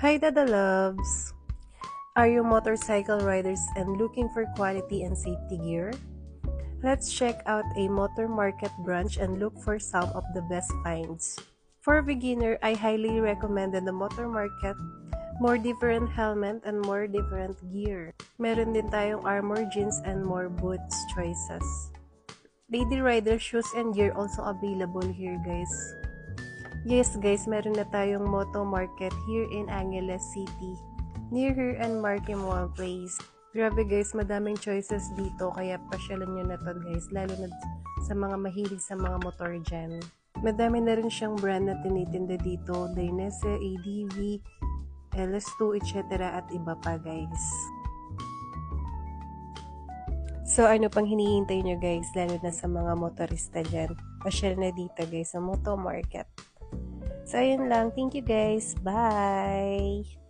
Hi Dada Loves! Are you motorcycle riders and looking for quality and safety gear? Let's check out a motor market branch and look for some of the best finds. For beginner, I highly recommend the motor market. More different helmet and more different gear. Meron din tayong armor, jeans, and more boots choices. Lady rider shoes and gear also available here, guys. Yes guys, meron na tayong moto market here in Angeles City, near here and Marky Mall Place. Grabe guys, madaming choices dito, kaya pasyalan nyo na to guys, lalo na sa mga mahilig sa mga motor dyan. Madami na rin siyang brand na tinitinda dito, Dainese, ADV, LS2, etc. at iba pa guys. So ano pang hinihintay nyo guys, lalo na sa mga motorista dyan, pasyal na dito guys sa moto market. So, ayun lang. Thank you guys. Bye!